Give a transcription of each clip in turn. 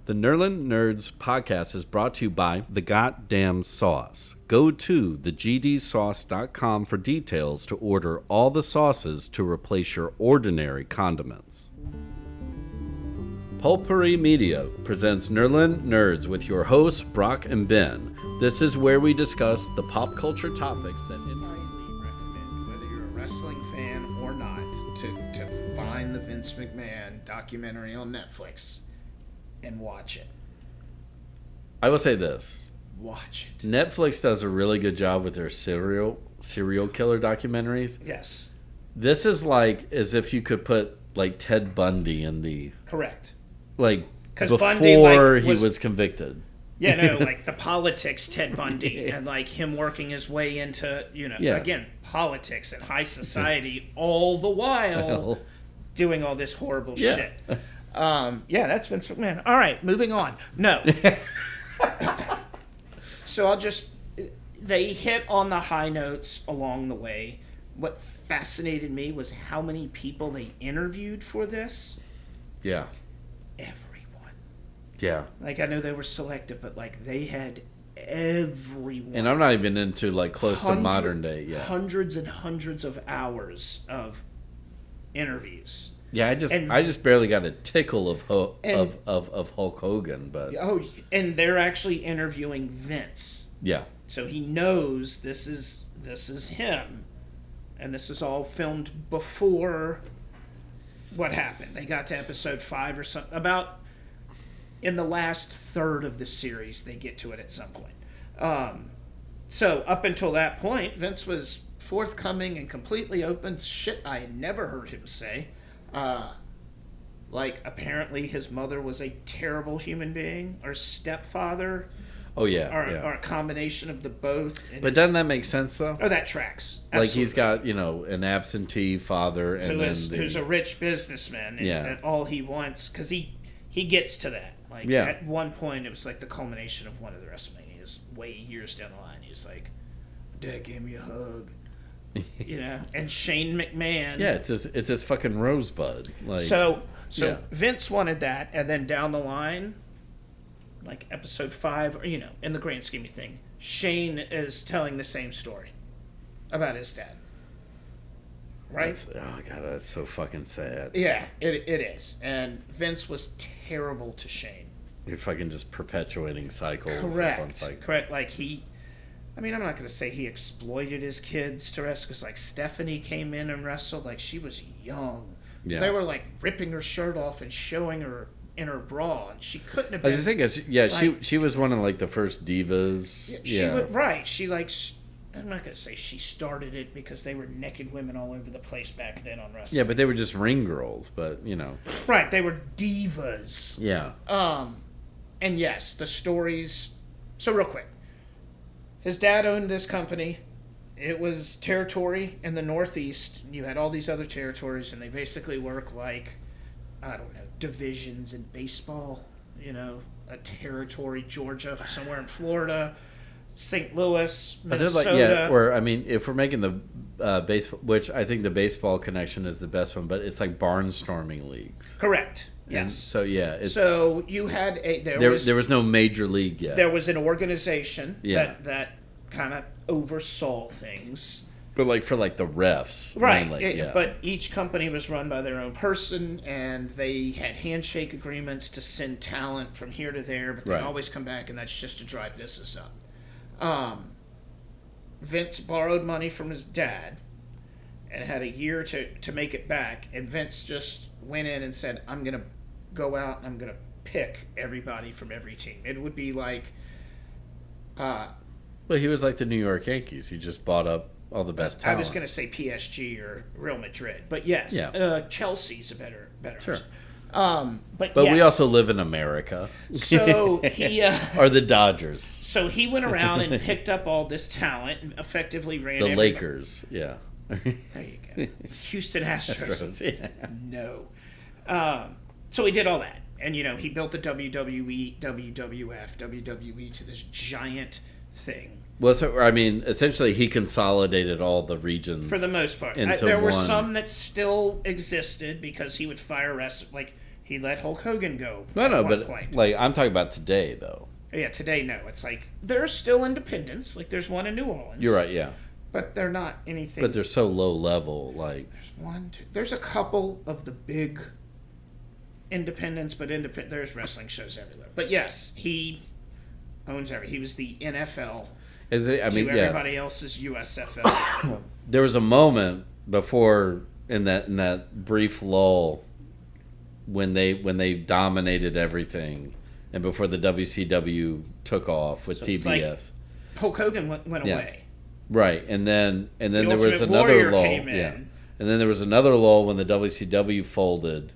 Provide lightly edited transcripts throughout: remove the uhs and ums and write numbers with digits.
The Nerlin Nerds podcast is brought to you by The Goddamn Sauce. Go to thegdsauce.com for details to order all the sauces to replace your ordinary condiments. Pulpery Media presents Nerlin Nerds with your hosts, Brock and Ben. This is where we discuss the pop culture topics that... highly recommend, whether you're a wrestling fan or not, to find the Vince McMahon documentary on Netflix and watch it. I will say this. Watch it. Netflix does a really good job with their serial killer documentaries. Yes. This is like as if you could put like Ted Bundy in the... Correct. Like before Bundy, he was convicted. Yeah, no, like the politics Ted Bundy and like him working his way into, again, politics and high society all the while doing all this horrible shit. That's Vince McMahon. All right, moving on. No. So they hit on the high notes along the way. What fascinated me was how many people they interviewed for this. Yeah. Everyone. Yeah. Like, I know they were selective, but like they had everyone. And I'm not even into like close to modern day yet. Hundreds and hundreds of hours of interviews. Yeah, I just barely got a tickle of Hulk Hogan, but and they're actually interviewing Vince. Yeah. So he knows this is him, and this is all filmed before what happened. They got to episode 5 or something. About in the last third of the series, they get to it at some point. So up until that point, Vince was forthcoming and completely open. Shit I had never heard him say. Like apparently his mother was a terrible human being, or stepfather. Oh yeah, or a combination of the both. But doesn't that make sense though? Oh, that tracks. Absolutely. Like he's got an absentee father, and who's a rich businessman, and all he wants, because he gets to that. Like at one point, it was like the culmination of one of the WrestleManias, way years down the line. He was like, "Dad gave me a hug." And Shane McMahon. Yeah, it's his fucking rosebud. Like so Vince wanted that, and then down the line, like episode 5, or in the grand scheme of thing, Shane is telling the same story about his dad. Right? Oh god, that's so fucking sad. Yeah, it is. And Vince was terrible to Shane. You're fucking just perpetuating cycles. Correct. Like I'm not going to say he exploited his kids to wrestle, because like Stephanie came in and wrestled, like she was young. Yeah. They were like ripping her shirt off and showing her in her bra, and she couldn't have been. I was just thinking, she was one of like the first divas. She like, I'm not going to say she started it, because they were naked women all over the place back then on wrestling. Yeah, but they were just ring girls, but Right, they were divas. Yeah. And yes, the stories. So real quick. His dad owned this company. It was territory in the Northeast. You had all these other territories, and they basically work like, I don't know, divisions in baseball. A territory, Georgia, somewhere in Florida, St. Louis, Minnesota. If we're making the baseball, which I think the baseball connection is the best one, but it's like barnstorming leagues. Correct. Yes. And so so you had there was no major league yet. There was an organization that kind of oversaw things. But like for like the refs, right? Mainly, But each company was run by their own person, and they had handshake agreements to send talent from here to there, but they always come back, and that's just to drive business up. Vince borrowed money from his dad and had a year to make it back, and Vince just went in and said, I'm going to go out and I'm going to pick everybody from every team. It would be like... well, he was like the New York Yankees. He just bought up all the best talent. I was going to say PSG or Real Madrid, but yes, Chelsea's a better sure. But we also live in America. So he... or the Dodgers. So he went around and picked up all this talent and effectively ran the Lakers, yeah. There you go. Houston Astros. No. So he did all that. And, he built the WWE, WWF, WWE to this giant thing. Well, essentially he consolidated all the regions. For the most part. There were some that still existed, because he would fire He let Hulk Hogan go. No, at one but point. like I'm talking about today though. Yeah, today no. It's like there's still independents. Like there's one in New Orleans. You're right, yeah. But they're not anything. But they're so low level, like There's a couple of the big independents, but there's wrestling shows everywhere. But yes, he owns everything. He was the NFL. Is it? I mean, everybody else's USFL. There was a moment before in that brief lull when they dominated everything, and before the WCW took off with TBS. Like Hulk Hogan went away. Right, and then there was Ultimate another Warrior lull. came in. Yeah, and then there was another lull when the WCW folded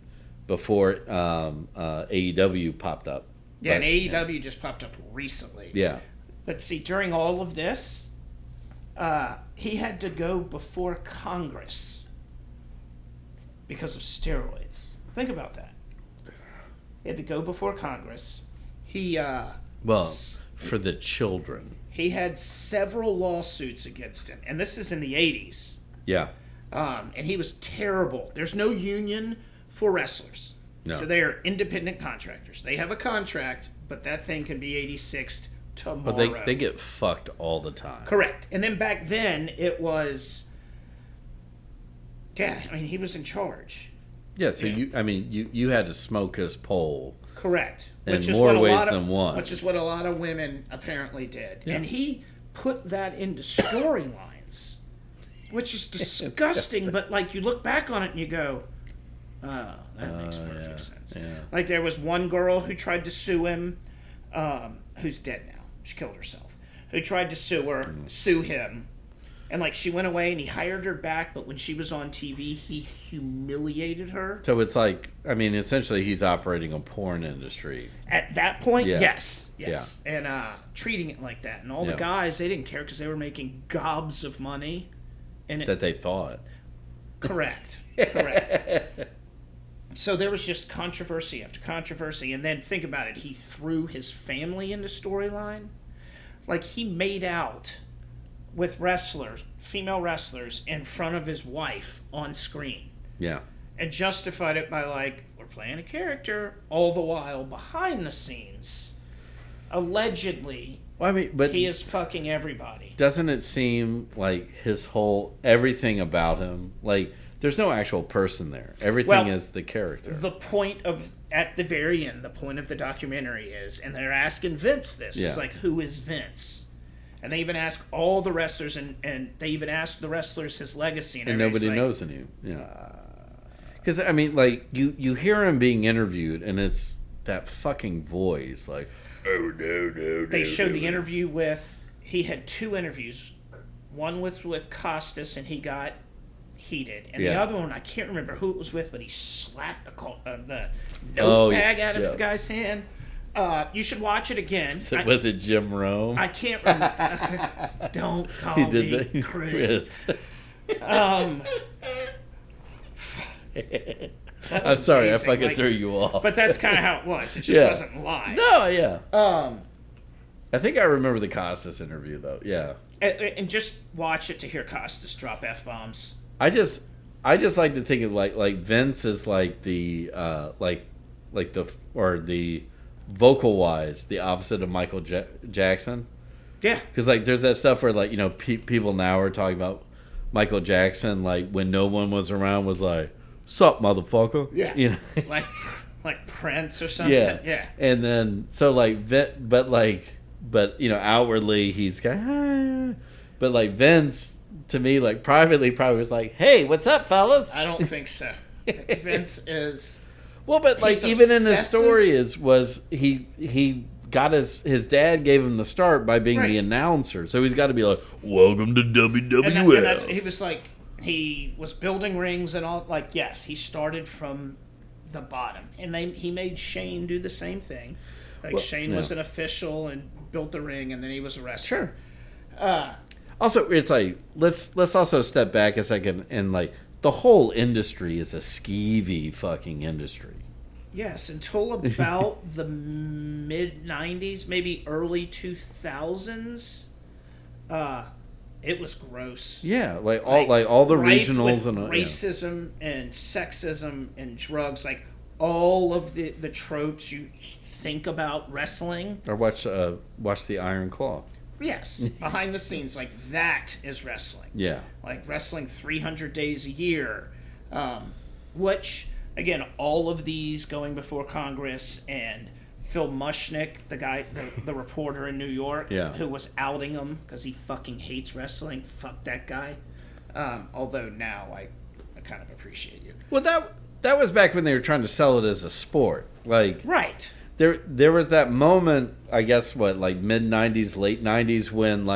before AEW popped up. Yeah, and AEW just popped up recently. Yeah. But see, during all of this, he had to go before Congress because of steroids. Think about that. He had to go before Congress. For the children. He had several lawsuits against him, and this is in the 80s. Yeah. And he was terrible. There's no union for wrestlers. No. So they are independent contractors. They have a contract, but that thing can be 86 tomorrow. But they get fucked all the time. Correct. And then back then, it was... Yeah, I mean, he was in charge. Yeah, so you had to smoke his pole. Correct. In more ways than one. Which is what a lot of women apparently did. Yeah. And he put that into storylines, which is disgusting. But, like, you look back on it and you go, oh, that makes perfect sense. Yeah. Like, there was one girl who tried to sue him, who's dead now. She killed herself. Who tried to sue him. And, like, she went away and he hired her back, but when she was on TV, he humiliated her. So it's like, I mean, essentially he's operating a porn industry. At that point, yes. Yeah. And treating it like that. And all the guys, they didn't care because they were making gobs of money. And that they thought. Correct. So there was just controversy after controversy. And then think about it. He threw his family into storyline. Like, he made out with female wrestlers, in front of his wife on screen. Yeah. And justified it by, like, we're playing a character, all the while behind the scenes, allegedly, but he is fucking everybody. Doesn't it seem like everything about him, like, there's no actual person there. Everything is the character. The point at the very end, the point of the documentary is, and they're asking Vince this, it's like, who is Vince? And they even ask all the wrestlers, and they even ask the wrestlers his legacy. And nobody knows any. Yeah. Because, I mean, like, you hear him being interviewed, and it's that fucking voice. Like, oh, no. They showed the interview he had 2 interviews. One was with Costas, and he got heated. And the other one, I can't remember who it was with, but he slapped the notepad out of the guy's hand. You should watch it again. Was it Jim Rome? I can't remember. Don't call me Chris. I'm sorry, amazing. I fucking threw you off. But that's kind of how it was. It just wasn't live. No, yeah. I think I remember the Costas interview, though. Yeah. And just watch it to hear Costas drop F-bombs. I just like to think of like Vince is like the vocal wise, the opposite of Michael Jackson. Yeah. Because, like, there's that stuff where, like, you know, people now are talking about Michael Jackson, like, when no one was around, was like, sup, motherfucker? Yeah. You know? like Prince or something? Yeah. And then, so, like, but, you know, outwardly, he's got, but, like, Vince, to me, like, privately probably was like, hey, what's up, fellas? I don't think so. Vince is... Well, but, like, even in his story he got his dad gave him the start by being the announcer, so he's got to be like, welcome to WWF. He was like, he was building rings and all. Like, yes, he started from the bottom, and he made Shane do the same thing. Like, Shane was an official and built the ring, and then he was a wrestler. Sure. Also, it's like, let's also step back a second, and, like, the whole industry is a skeevy fucking industry. Yes, until about the mid-90s, maybe early 2000s, it was gross. Yeah, all the regionals and racism and sexism and drugs. Like, all of the tropes you think about wrestling. Or watch the Iron Claw. Yes, behind the scenes, like that is wrestling. Yeah. Like wrestling 300 days a year, which, again, all of these going before Congress, and Phil Mushnick, the guy, the reporter in New York, who was outing him because he fucking hates wrestling. Fuck that guy. Although now I kind of appreciate you. Well, that was back when they were trying to sell it as a sport. Like, right. There was that moment, I guess, like mid-90s, late 90s, when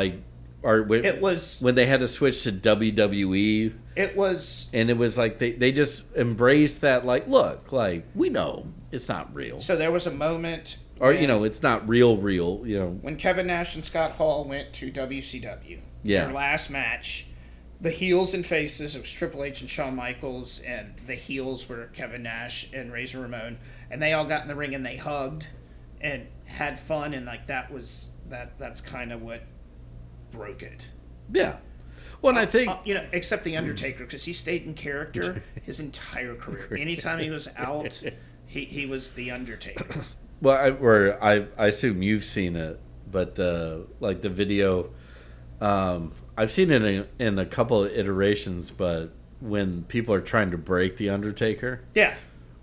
it was when they had to switch to WWE. It was like they just embraced that, like, look, like, we know it's not real. So there was a moment, or it's not real, when Kevin Nash and Scott Hall went to WCW. Their last match, the heels and faces, it was Triple H and Shawn Michaels, and the heels were Kevin Nash and Razor Ramon, and they all got in the ring and they hugged and had fun, and like that's kind of what broke it. Yeah. Well, and I think except the Undertaker, because he stayed in character his entire career. Anytime he was out, he was the Undertaker. Well, I assume you've seen it, but the video, I've seen it in a couple of iterations, but when people are trying to break the Undertaker,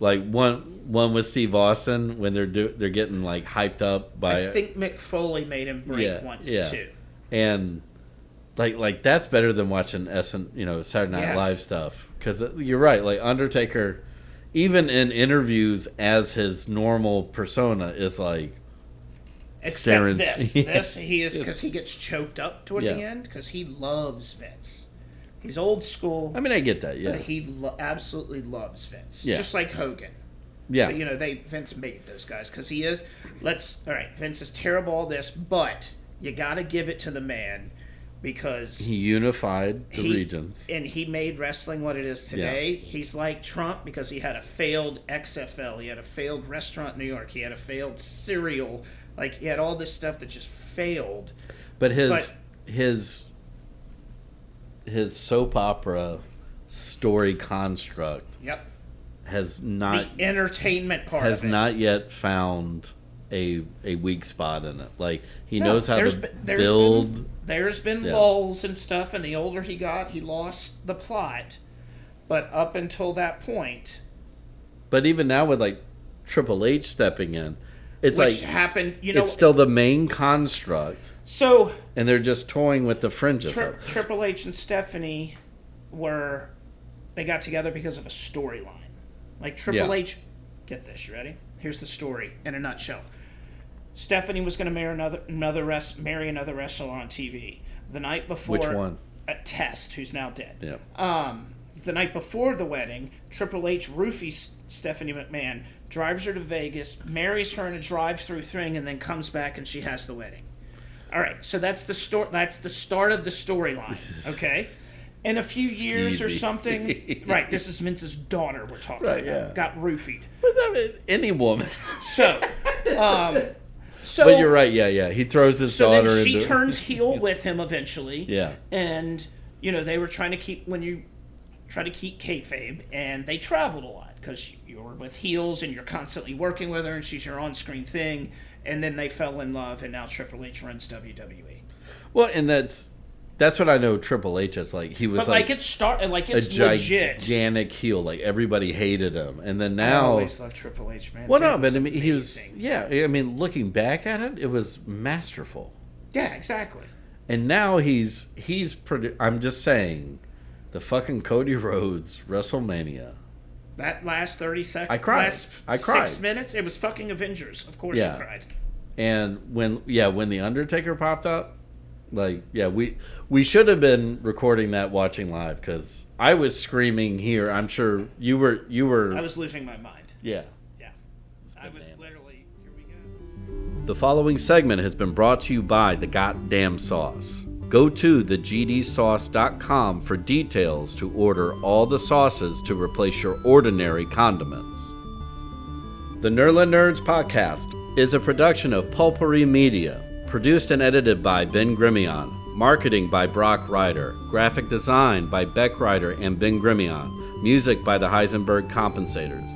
like one with Steve Austin, when they're getting like hyped up by. I think Mick Foley made him break once too, and like that's better than watching Saturday Night Live stuff, because you're right, like Undertaker, even in interviews as his normal persona, is like. Except this he is, because he gets choked up toward the end, because he loves Vince. He's old school. I mean, I get that, but he absolutely loves Vince, just like Hogan. Yeah. But, Vince made those guys because he is. All right, Vince is terrible all this, but you got to give it to the man because he unified the regions. And he made wrestling what it is today. Yeah. He's like Trump because he had a failed XFL. He had a failed restaurant in New York. He had a failed cereal. Like, he had all this stuff that just failed. But his soap opera story construct has not... The entertainment part has of it. not yet found a weak spot in it. Like, he knows how to build... There's been lulls and stuff, and the older he got, he lost the plot. But up until that point... But even now with, like, Triple H stepping in... Which happened, it's still the main construct. So, and they're just toying with the fringes. Triple H and Stephanie they got together because of a storyline. Like Triple H, get this, you ready? Here's the story in a nutshell. Stephanie was going to marry another wrestler on TV. The night before, which one? Test, who's now dead. Yeah. The night before the wedding, Triple H roofies Stephanie McMahon, drives her to Vegas, marries her in a drive-through thing, and then comes back and she has the wedding. All right, so that's the That's the start of the storyline. Okay, in a few years or something, right? This is Vince's daughter we're talking about. Yeah. Got roofied. But I mean, any woman. So, but you're right. Yeah. He throws his daughter. So then she turns heel with him eventually. Yeah. And they were trying to keep kayfabe, and they traveled a lot because you're with heels and you're constantly working with her, and she's your on-screen thing. And then they fell in love, and now Triple H runs WWE. Well, and that's what I know Triple H is like. He was it's legit. Gigantic heel. Like, everybody hated him, and then now I always loved Triple H, man. Well, no, but I mean, he was. Yeah, I mean, looking back at it, it was masterful. Yeah, exactly. And now he's I'm just saying, the fucking Cody Rhodes WrestleMania. That last 30 seconds. I cried. I cried. 6 minutes. It was fucking Avengers. Of course you cried. And when the Undertaker popped up, we should have been recording that, watching live, because I was screaming here. I'm sure you were. I was losing my mind. Yeah. Yeah. I was literally. Here we go. The following segment has been brought to you by The Goddamn Sauce. Go to thegdsauce.com for details to order all the sauces to replace your ordinary condiments. The Nerlin Nerds podcast is a production of Pulpery Media, produced and edited by Ben Grimion, marketing by Brock Ryder, graphic design by Beck Ryder and Ben Grimion, music by the Heisenberg Compensators.